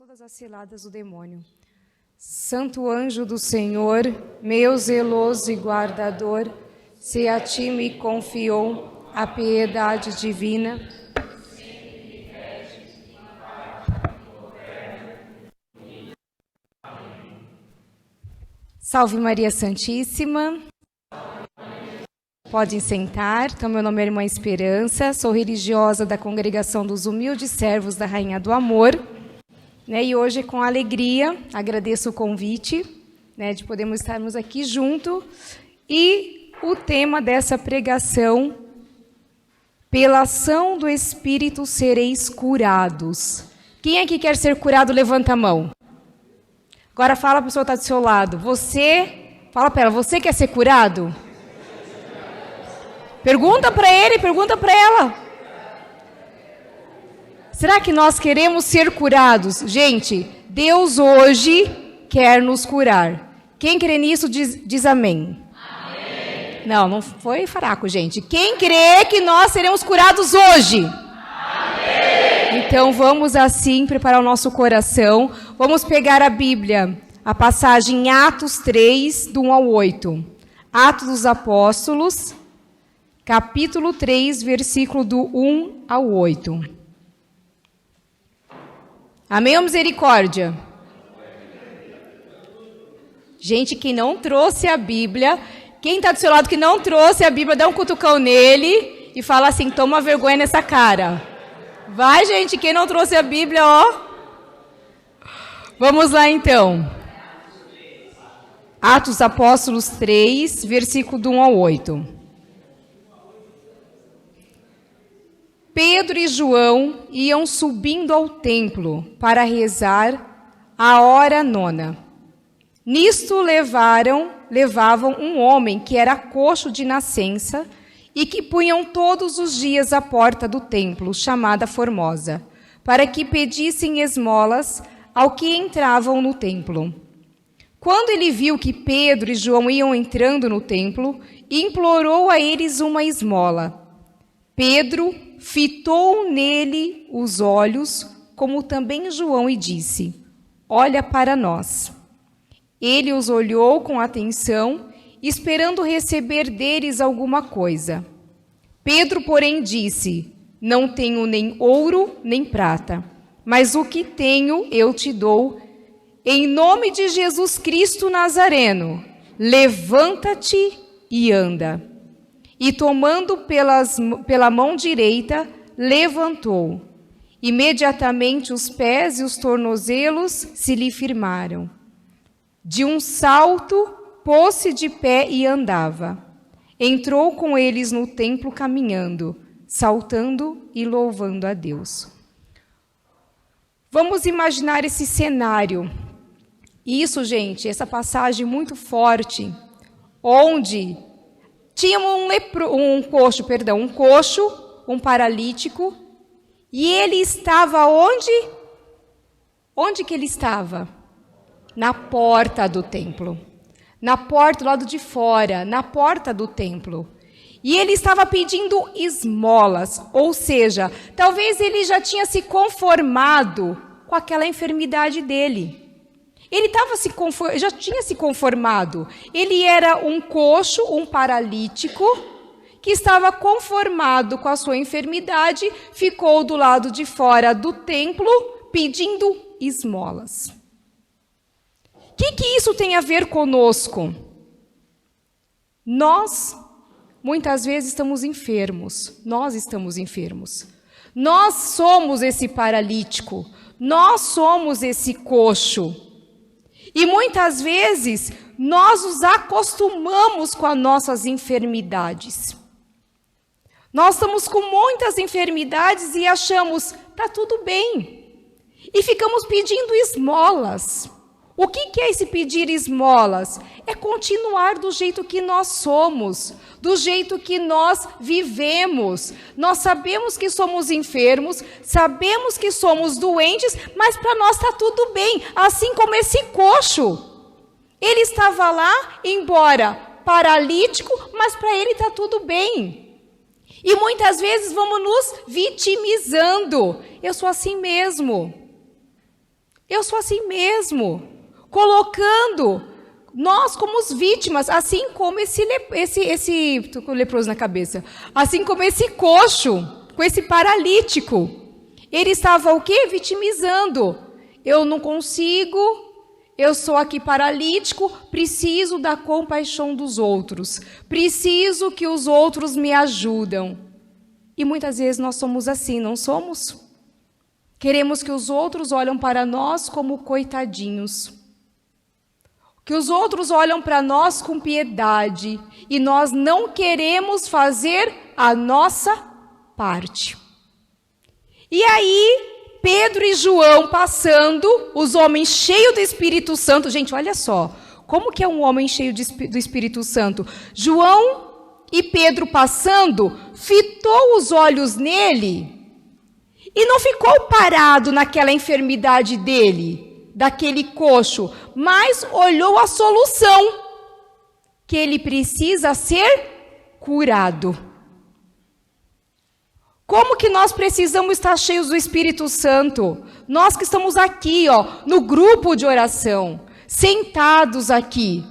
todas as ciladas do demônio. Santo anjo do Senhor, meu zeloso e guardador, se a ti me confiou a piedade divina, Salve Maria Santíssima. Podem sentar. Então, meu nome é Irmã Esperança, sou religiosa da Congregação dos Humildes Servos da Rainha do Amor. E hoje, com alegria, agradeço o convite de podermos estarmos aqui junto. E o tema dessa pregação, pela ação do Espírito sereis curados. Quem aqui quer ser curado, levanta a mão. Agora fala para a pessoa que está do seu lado. Fala para ela, você quer ser curado? Pergunta para ele, pergunta para ela. Será que nós queremos ser curados? Gente, Deus hoje quer nos curar. Quem crê nisso diz amém. Amém. Não foi fraco, gente. Quem crê que nós seremos curados hoje? Amém. Então vamos assim preparar o nosso coração. Vamos pegar a Bíblia, a passagem em Atos 3, do 1 ao 8. Atos dos Apóstolos, capítulo 3, versículo do 1 ao 8. Amém ou misericórdia? Gente, quem não trouxe a Bíblia, quem está do seu lado que não trouxe a Bíblia, dá um cutucão nele e fala assim, toma vergonha nessa cara. Vai, gente, quem não trouxe a Bíblia, ó. Vamos lá, então. Atos Apóstolos 3, versículo do 1 ao 8. Pedro e João iam subindo ao templo para rezar a hora nona. Nisto levavam um homem que era coxo de nascença e que punham todos os dias à porta do templo, chamada Formosa, para que pedissem esmolas ao que entravam no templo. Quando ele viu que Pedro e João iam entrando no templo, implorou a eles uma esmola. Pedro fitou nele os olhos, como também João, e disse, olha para nós. Ele os olhou com atenção, esperando receber deles alguma coisa. Pedro, porém, disse, não tenho nem ouro nem prata, mas o que tenho eu te dou. Em nome de Jesus Cristo Nazareno, levanta-te e anda. E tomando pela mão direita, levantou. Imediatamente os pés e os tornozelos se lhe firmaram. De um salto, pôs-se de pé e andava. Entrou com eles no templo caminhando, saltando e louvando a Deus. Vamos imaginar esse cenário. Isso, gente, essa passagem muito forte, onde tinha um coxo, um paralítico, e ele estava onde? Onde que ele estava? Na porta do templo. Na porta, do lado de fora, na porta do templo. E ele estava pedindo esmolas, ou seja, talvez ele já tinha se conformado com aquela enfermidade dele. Ele já tinha se conformado. Ele era um coxo, um paralítico, que estava conformado com a sua enfermidade, ficou do lado de fora do templo pedindo esmolas. O que isso tem a ver conosco? Nós, muitas vezes, estamos enfermos. Nós estamos enfermos. Nós somos esse paralítico. Nós somos esse coxo. E muitas vezes, nós nos acostumamos com as nossas enfermidades. Nós estamos com muitas enfermidades e achamos, está tudo bem. E ficamos pedindo esmolas. O que é esse pedir esmolas? É continuar do jeito que nós somos, do jeito que nós vivemos. Nós sabemos que somos enfermos, sabemos que somos doentes, mas para nós está tudo bem, assim como esse coxo. Ele estava lá, embora paralítico, mas para ele está tudo bem. E muitas vezes vamos nos vitimizando. Eu sou assim mesmo. Eu sou assim mesmo, colocando nós como as vítimas, assim como tô com leproso na cabeça, assim como esse coxo, com esse paralítico. Ele estava o quê? Vitimizando. Eu não consigo, eu sou aqui paralítico, preciso da compaixão dos outros, preciso que os outros me ajudem. E muitas vezes nós somos assim, não somos? Queremos que os outros olhem para nós como coitadinhos. Que os outros olham para nós com piedade e nós não queremos fazer a nossa parte. E aí, Pedro e João passando, os homens cheios do Espírito Santo. Gente, olha só, como que é um homem cheio do Espírito Santo? João e Pedro passando, fitou os olhos nele e não ficou parado naquela enfermidade dele, daquele coxo, mas olhou a solução, que ele precisa ser curado. Como que nós precisamos estar cheios do Espírito Santo? Nós que estamos aqui, no grupo de oração, sentados aqui.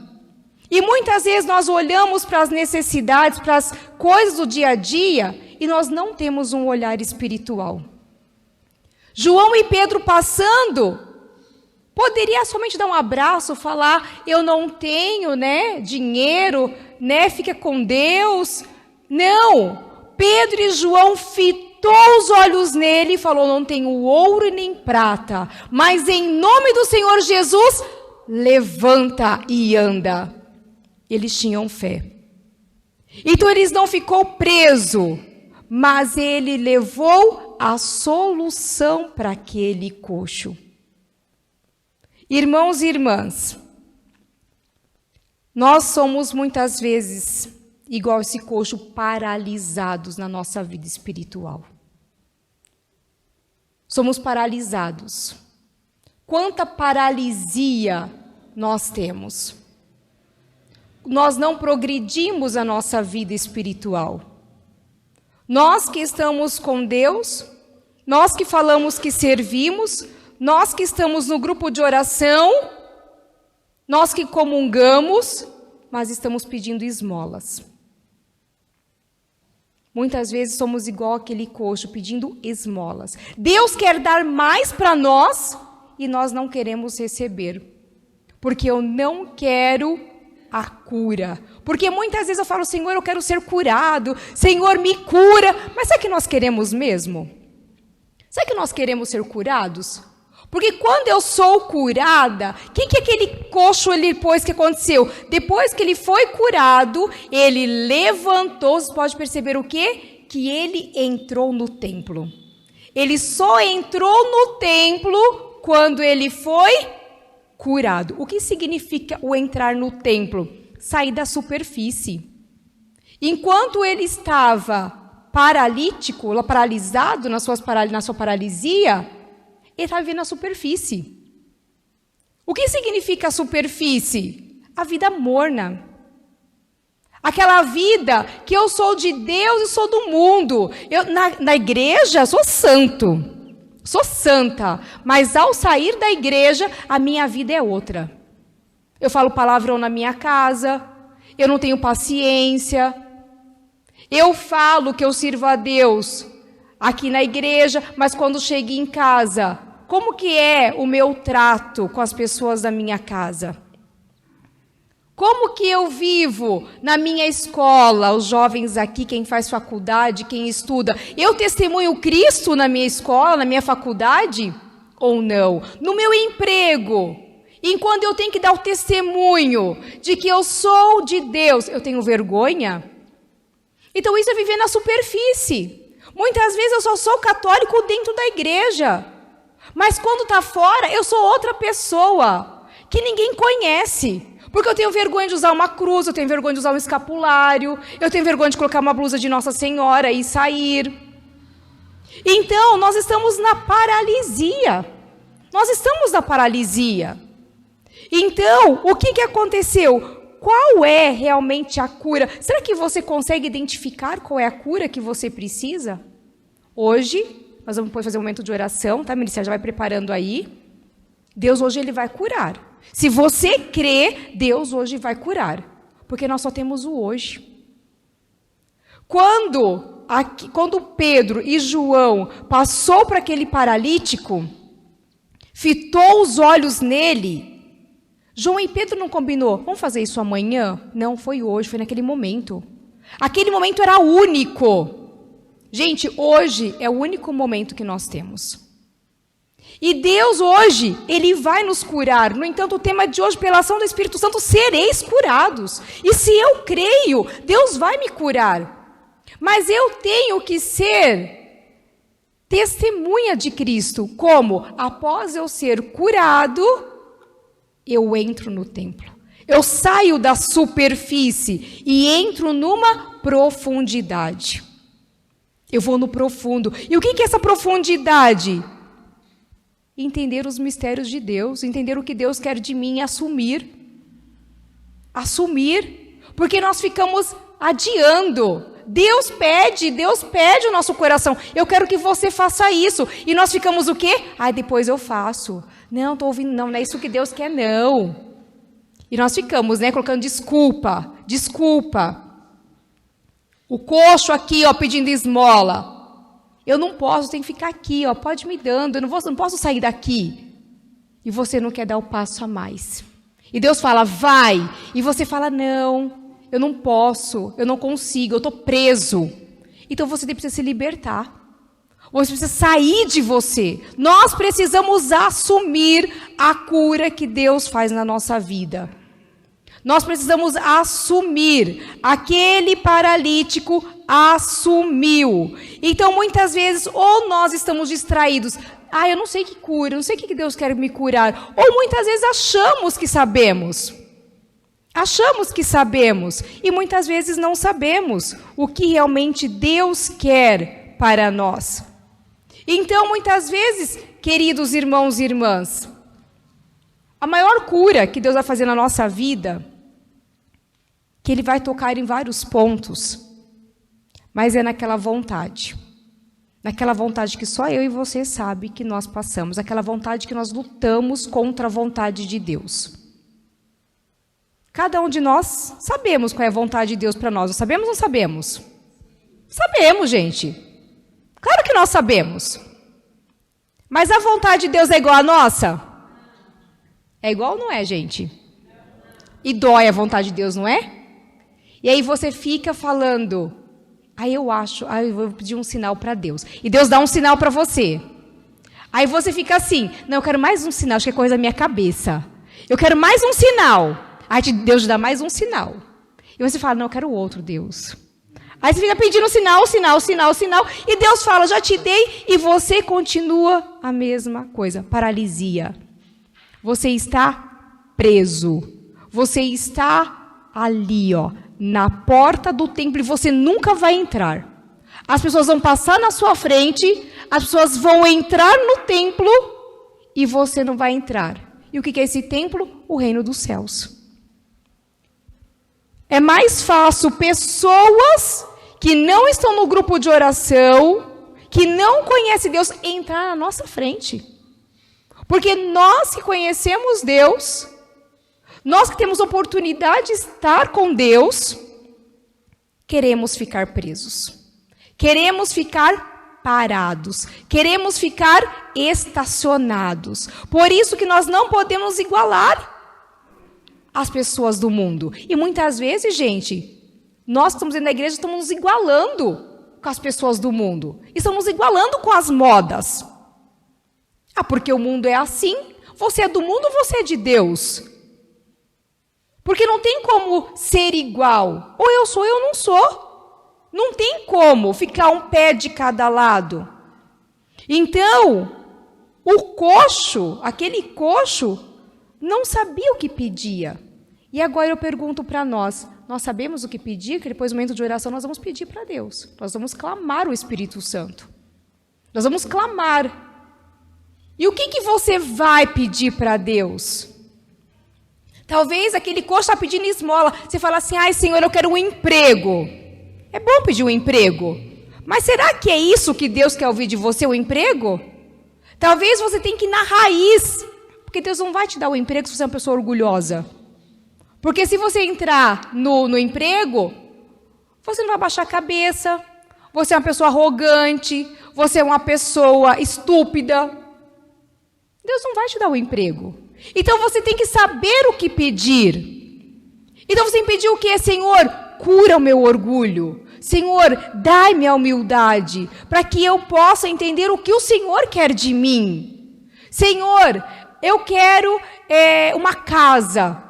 E muitas vezes nós olhamos para as necessidades, para as coisas do dia a dia, e nós não temos um olhar espiritual. João e Pedro passando, poderia somente dar um abraço, falar, eu não tenho, dinheiro, fica com Deus. Não! Pedro e João fitou os olhos nele e falou, não tenho ouro e nem prata, mas em nome do Senhor Jesus, levanta e anda. Eles tinham fé. Então eles não ficou preso, mas ele levou a solução para aquele coxo. Irmãos e irmãs, nós somos muitas vezes igual esse coxo, paralisados na nossa vida espiritual. Somos paralisados. Quanta paralisia nós temos. Nós não progredimos a nossa vida espiritual. Nós que estamos com Deus, nós que falamos que servimos, nós que estamos no grupo de oração, nós que comungamos, mas estamos pedindo esmolas. Muitas vezes somos igual aquele coxo, pedindo esmolas. Deus quer dar mais para nós e nós não queremos receber. Porque eu não quero a cura. Porque muitas vezes eu falo, Senhor, eu quero ser curado. Senhor, me cura. Mas será que nós queremos mesmo? Será que nós queremos ser curados? Porque quando eu sou curada, o que aquele coxo depois que aconteceu? Depois que ele foi curado, ele levantou, você pode perceber o quê? Que ele entrou no templo. Ele só entrou no templo quando ele foi curado. O que significa o entrar no templo? Sair da superfície. Enquanto ele estava paralítico, paralisado na sua paralisia, ele estava vivendo na superfície. O que significa a superfície? A vida morna. Aquela vida que eu sou de Deus e sou do mundo. Eu, na igreja, sou santo. Sou santa. Mas ao sair da igreja, a minha vida é outra. Eu falo palavrão na minha casa. Eu não tenho paciência. Eu falo que eu sirvo a Deus aqui na igreja, mas quando chego em casa, como que é o meu trato com as pessoas da minha casa? Como que eu vivo na minha escola, os jovens aqui, quem faz faculdade, quem estuda? Eu testemunho Cristo na minha escola, na minha faculdade? Ou não? No meu emprego, enquanto eu tenho que dar o testemunho de que eu sou de Deus, eu tenho vergonha? Então isso é viver na superfície. Muitas vezes eu só sou católico dentro da igreja. Mas quando está fora, eu sou outra pessoa que ninguém conhece. Porque eu tenho vergonha de usar uma cruz, eu tenho vergonha de usar um escapulário, eu tenho vergonha de colocar uma blusa de Nossa Senhora e sair. Então, nós estamos na paralisia. Nós estamos na paralisia. Então, o que aconteceu? Qual é realmente a cura? Será que você consegue identificar qual é a cura que você precisa? Hoje, nós vamos fazer um momento de oração, tá, Melissa? Já vai preparando aí. Deus hoje ele vai curar. Se você crê, Deus hoje vai curar. Porque nós só temos o hoje. Quando Pedro e João passou para aquele paralítico, fitou os olhos nele, João e Pedro não combinou, vamos fazer isso amanhã? Não, foi hoje, foi naquele momento. Aquele momento era único. Gente, hoje é o único momento que nós temos. E Deus hoje, ele vai nos curar. No entanto, o tema de hoje, pela ação do Espírito Santo, sereis curados. E se eu creio, Deus vai me curar. Mas eu tenho que ser testemunha de Cristo. Como? Após eu ser curado, eu entro no templo. Eu saio da superfície e entro numa profundidade. Eu vou no profundo. E o que é essa profundidade? Entender os mistérios de Deus, entender o que Deus quer de mim e assumir. Assumir. Porque nós ficamos adiando. Deus pede o nosso coração. Eu quero que você faça isso. E nós ficamos o quê? Depois eu faço. Não, estou ouvindo, não é isso que Deus quer, não. E nós ficamos, colocando desculpa. O coxo aqui, pedindo esmola. Eu não posso, tenho que ficar aqui, pode me dando, eu não posso sair daqui. E você não quer dar o passo a mais. E Deus fala, vai. E você fala, não, eu não posso, eu não consigo, eu estou preso. Então você precisa se libertar. Você precisa sair de você. Nós precisamos assumir a cura que Deus faz na nossa vida. Nós precisamos assumir. Aquele paralítico assumiu. Então, muitas vezes, ou nós estamos distraídos. Eu não sei que cura, eu não sei o que Deus quer me curar. Ou muitas vezes achamos que sabemos. Achamos que sabemos. E muitas vezes não sabemos o que realmente Deus quer para nós. Então, muitas vezes, queridos irmãos e irmãs, a maior cura que Deus vai fazer na nossa vida, que Ele vai tocar em vários pontos, mas é naquela vontade que só eu e você sabe que nós passamos, aquela vontade que nós lutamos contra a vontade de Deus. Cada um de nós sabemos qual é a vontade de Deus para nós, sabemos ou não sabemos? Sabemos, gente. Claro que nós sabemos. Mas a vontade de Deus é igual à nossa? É igual ou não é, gente? E dói a vontade de Deus, não é? E aí você fica falando, eu vou pedir um sinal para Deus. E Deus dá um sinal para você. Aí você fica assim, não, eu quero mais um sinal, acho que é coisa da minha cabeça. Eu quero mais um sinal. Aí Deus te dá mais um sinal. E você fala, não, eu quero outro, Deus. Aí você fica pedindo sinal, e Deus fala, já te dei, e você continua a mesma coisa, paralisia. Você está preso. Você está ali, na porta do templo, e você nunca vai entrar. As pessoas vão passar na sua frente, as pessoas vão entrar no templo, e você não vai entrar. E o que é esse templo? O reino dos céus. É mais fácil pessoas que não estão no grupo de oração, que não conhecem Deus, entrar na nossa frente. Porque nós que conhecemos Deus, nós que temos oportunidade de estar com Deus, queremos ficar presos. Queremos ficar parados. Queremos ficar estacionados. Por isso que nós não podemos igualar as pessoas do mundo. E muitas vezes, gente, nós que estamos dentro da igreja, estamos nos igualando com as pessoas do mundo. Estamos igualando com as modas. Porque o mundo é assim. Você é do mundo ou você é de Deus? Porque não tem como ser igual. Ou eu sou ou eu não sou. Não tem como ficar um pé de cada lado. Então, aquele coxo, não sabia o que pedia. E agora eu pergunto para nós sabemos o que pedir? Que depois do momento de oração nós vamos pedir para Deus. Nós vamos clamar o Espírito Santo. Nós vamos clamar. E o que você vai pedir para Deus? Talvez aquele coxo está pedindo esmola. Você fala assim, Senhor, eu quero um emprego. É bom pedir um emprego. Mas será que é isso que Deus quer ouvir de você, o emprego? Talvez você tenha que ir na raiz. Porque Deus não vai te dar o emprego se você é uma pessoa orgulhosa. Porque se você entrar no emprego, você não vai baixar a cabeça, você é uma pessoa arrogante, você é uma pessoa estúpida. Deus não vai te dar o emprego. Então você tem que saber o que pedir. Então você tem que pedir o quê? Senhor, cura o meu orgulho. Senhor, dai-me a humildade, para que eu possa entender o que o Senhor quer de mim. Senhor, eu quero uma casa.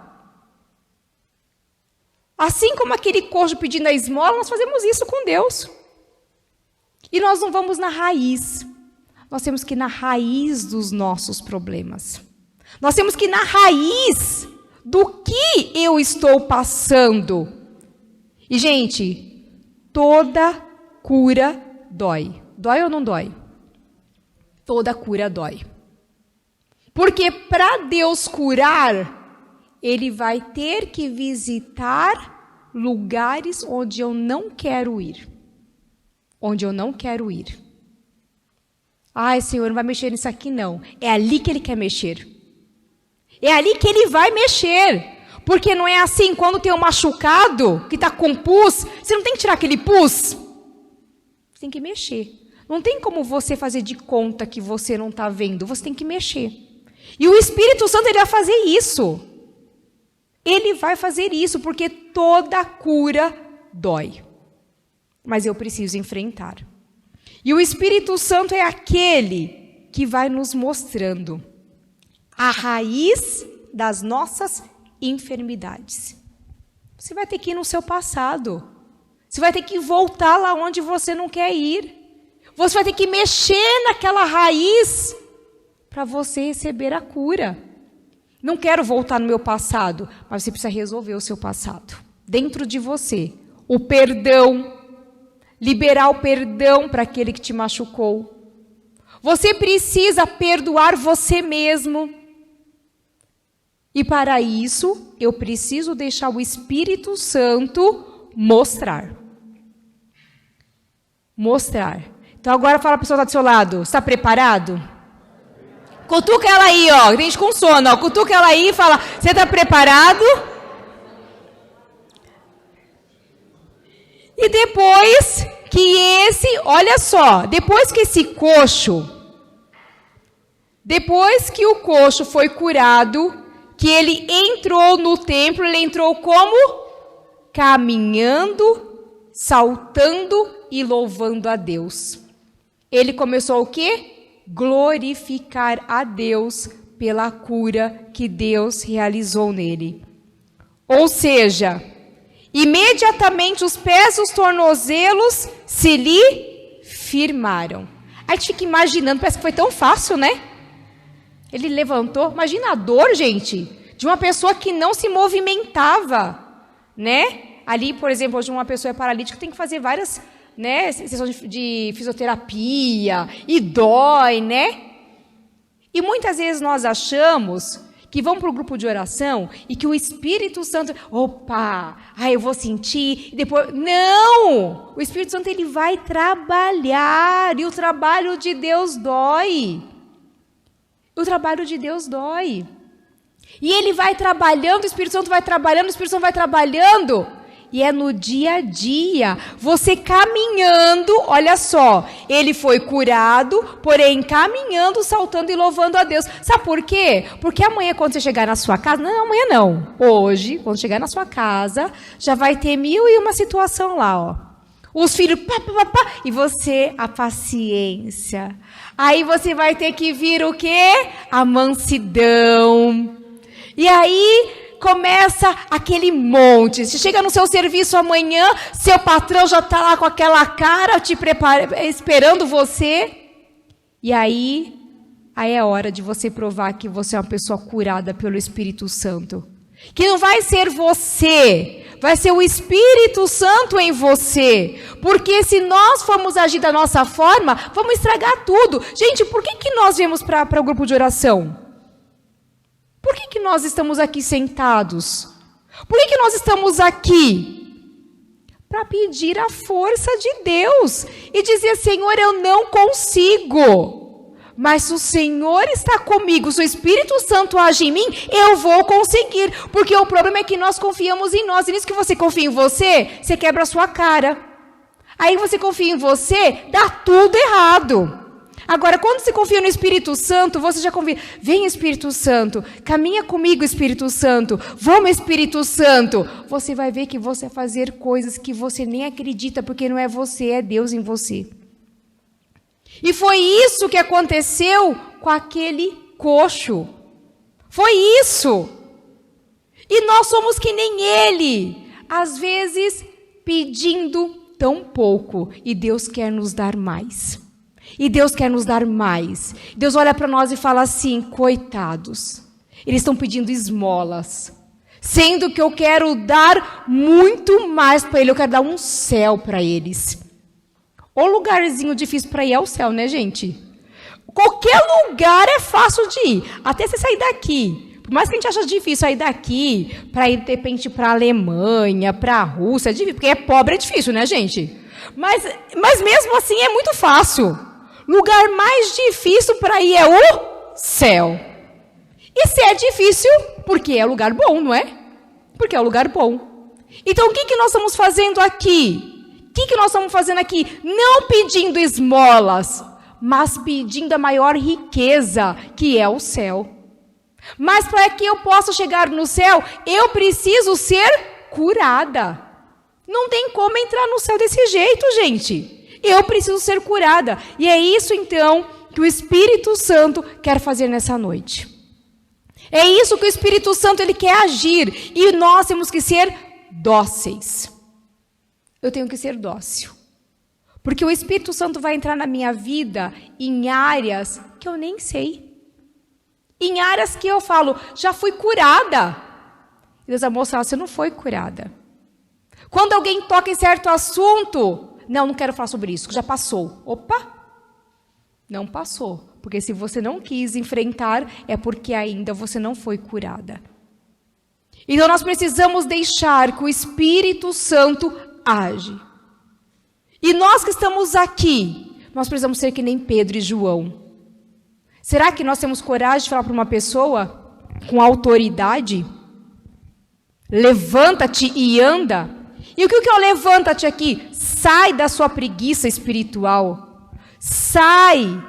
Assim como aquele coxo pedindo a esmola, nós fazemos isso com Deus. E nós não vamos na raiz. Nós temos que ir na raiz dos nossos problemas. Nós temos que ir na raiz do que eu estou passando. E, gente, toda cura dói. Dói ou não dói? Toda cura dói. Porque para Deus curar, Ele vai ter que visitar lugares onde eu não quero ir. Onde eu não quero ir. Ai, Senhor, não vai mexer nisso aqui não. É ali que Ele quer mexer. É ali que Ele vai mexer. Porque não é assim, quando tem um machucado, que está com pus, você não tem que tirar aquele pus. Você tem que mexer. Não tem como você fazer de conta que você não está vendo. Você tem que mexer. E o Espírito Santo, Ele vai fazer isso. Ele vai fazer isso, porque toda cura dói. Mas eu preciso enfrentar. E o Espírito Santo é aquele que vai nos mostrando a raiz das nossas enfermidades. Você vai ter que ir no seu passado. Você vai ter que voltar lá onde você não quer ir. Você vai ter que mexer naquela raiz para você receber a cura. Não quero voltar no meu passado, mas você precisa resolver o seu passado. Dentro de você, o perdão. Liberar o perdão para aquele que te machucou. Você precisa perdoar você mesmo. E para isso, eu preciso deixar o Espírito Santo mostrar. Mostrar. Então agora fala para a pessoa que está do seu lado. Está preparado? Cutuca ela aí, ó. Tem gente com sono, ó. Cutuca ela aí e fala, você está preparado? E depois olha só, depois que o coxo foi curado, que ele entrou no templo, ele entrou como? Caminhando, saltando e louvando a Deus. Ele começou o quê? Glorificar a Deus pela cura que Deus realizou nele. Ou seja, imediatamente os pés e os tornozelos se lhe firmaram. A gente fica imaginando, parece que foi tão fácil, né? Ele levantou, imagina a dor, gente, de uma pessoa que não se movimentava, né? Ali, por exemplo, hoje uma pessoa é paralítica, tem que fazer várias, né, sessões de fisioterapia, e dói, né? E muitas vezes nós achamos que vão para o grupo de oração e que o Espírito Santo, eu vou sentir, e depois... Não! O Espírito Santo, ele vai trabalhar, e o trabalho de Deus dói. O trabalho de Deus dói. E ele vai trabalhando, o Espírito Santo vai trabalhando, o Espírito Santo vai trabalhando. E é no dia a dia, você caminhando, olha só, ele foi curado, porém caminhando, saltando e louvando a Deus. Sabe por quê? Porque amanhã, quando você chegar na sua casa, não, amanhã não, hoje, quando chegar na sua casa, já vai ter 1001 situação lá, ó. Os filhos, e você, a paciência. Aí você vai ter que vir o quê? A mansidão. E aí começa aquele monte. Você chega no seu serviço amanhã, seu patrão já está lá com aquela cara esperando você. E aí é hora de você provar que você é uma pessoa curada pelo Espírito Santo. Que não vai ser você, vai ser o Espírito Santo em você. Porque se nós formos agir da nossa forma, vamos estragar tudo. Gente, por que nós viemos para o grupo de oração? Por que nós estamos aqui sentados? Por que nós estamos aqui? Para pedir a força de Deus. E dizer, Senhor, eu não consigo. Mas se o Senhor está comigo, se o Espírito Santo age em mim, eu vou conseguir. Porque o problema é que nós confiamos em nós. E nisso que você confia em você, você quebra a sua cara. Aí você confia em você, dá tudo errado. Agora, quando você confia no Espírito Santo, você já confia. Vem, Espírito Santo, caminha comigo, Espírito Santo. Vamos, Espírito Santo. Você vai ver que você vai fazer coisas que você nem acredita, porque não é você, é Deus em você. E foi isso que aconteceu com aquele coxo. Foi isso. E nós somos que nem ele. Às vezes, pedindo tão pouco. E Deus quer nos dar mais. E Deus quer nos dar mais. Deus olha para nós e fala assim, coitados, eles estão pedindo esmolas, sendo que eu quero dar muito mais para ele, eu quero dar um céu para eles. O lugarzinho difícil para ir é o céu, né, gente? Qualquer lugar é fácil de ir, até você sair daqui. Por mais que a gente ache difícil sair daqui, para ir de repente para a Alemanha, para a Rússia, é difícil, porque é pobre, é difícil, né, gente? Mas mesmo assim é muito fácil. Lugar mais difícil para ir é o céu. E se é difícil, porque é lugar bom, não é? Porque é um lugar bom. Então, o que nós estamos fazendo aqui? O que nós estamos fazendo aqui? Não pedindo esmolas, mas pedindo a maior riqueza, que é o céu. Mas para que eu possa chegar no céu, eu preciso ser curada. Não tem como entrar no céu desse jeito, gente. Eu preciso ser curada. E é isso, então, que o Espírito Santo quer fazer nessa noite. É isso que o Espírito Santo ele quer agir. E nós temos que ser dóceis. Eu tenho que ser dócil. Porque o Espírito Santo vai entrar na minha vida em áreas que eu nem sei. Em áreas que eu falo, já fui curada. E Deus vai mostrar, você não foi curada. Quando alguém toca em certo assunto... Não quero falar sobre isso, já passou. Opa! Não passou. Porque se você não quis enfrentar, é porque ainda você não foi curada. Então nós precisamos deixar que o Espírito Santo age. E nós que estamos aqui, nós precisamos ser que nem Pedro e João. Será que nós temos coragem de falar para uma pessoa com autoridade? Levanta-te e anda. E o que é o levanta-te aqui? Sai da sua preguiça espiritual. Sai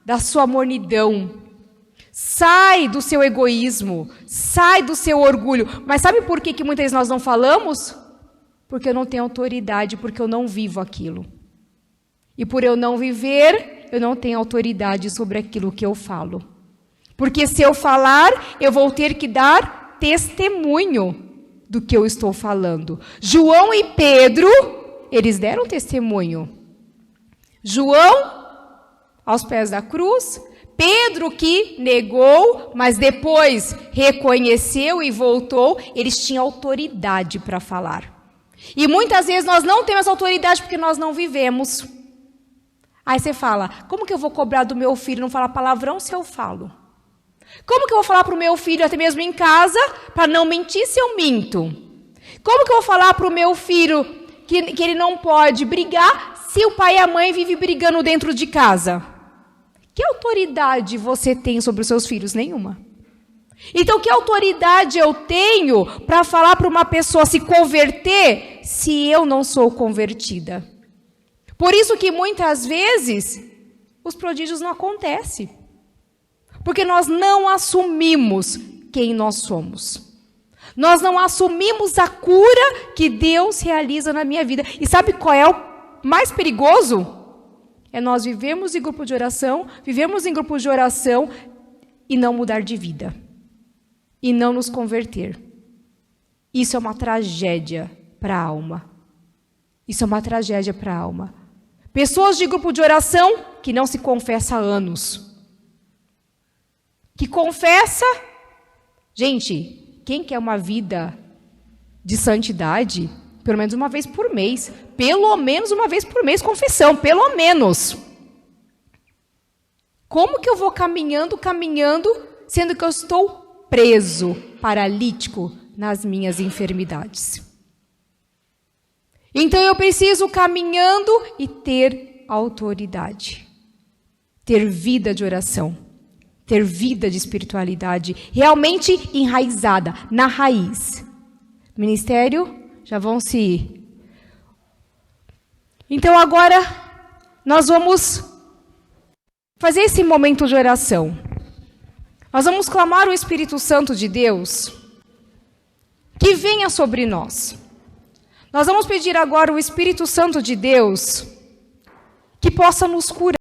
da sua mornidão. Sai do seu egoísmo. Sai do seu orgulho. Mas sabe por que muitas vezes nós não falamos? Porque eu não tenho autoridade, porque eu não vivo aquilo. E por eu não viver, eu não tenho autoridade sobre aquilo que eu falo. Porque se eu falar, eu vou ter que dar testemunho do que eu estou falando. João e Pedro, eles deram testemunho. João, aos pés da cruz. Pedro, que negou, mas depois reconheceu e voltou. Eles tinham autoridade para falar. E muitas vezes nós não temos autoridade porque nós não vivemos. Aí você fala, como que eu vou cobrar do meu filho não falar palavrão se eu falo? Como que eu vou falar para o meu filho, até mesmo em casa, para não mentir se eu minto? Como que eu vou falar para o meu filho que ele não pode brigar se o pai e a mãe vivem brigando dentro de casa? Que autoridade você tem sobre os seus filhos? Nenhuma. Então, que autoridade eu tenho para falar para uma pessoa se converter se eu não sou convertida? Por isso que muitas vezes os prodígios não acontecem. Porque nós não assumimos quem nós somos. Nós não assumimos a cura que Deus realiza na minha vida. E sabe qual é o mais perigoso? É nós vivemos em grupo de oração e não mudar de vida. E não nos converter. Isso é uma tragédia para a alma. Isso é uma tragédia para a alma. Pessoas de grupo de oração que não se confessa há anos. Que confessa... Gente, quem quer uma vida de santidade, pelo menos uma vez por mês. Pelo menos uma vez por mês, confissão, pelo menos. Como que eu vou caminhando, sendo que eu estou preso, paralítico, nas minhas enfermidades? Então eu preciso caminhando e ter autoridade. ter vida de oração, ter vida de espiritualidade, realmente enraizada, na raiz. Ministério, já vão se ir. Então agora, nós vamos fazer esse momento de oração. Nós vamos clamar o Espírito Santo de Deus que venha sobre nós. Nós vamos pedir agora o Espírito Santo de Deus que possa nos curar.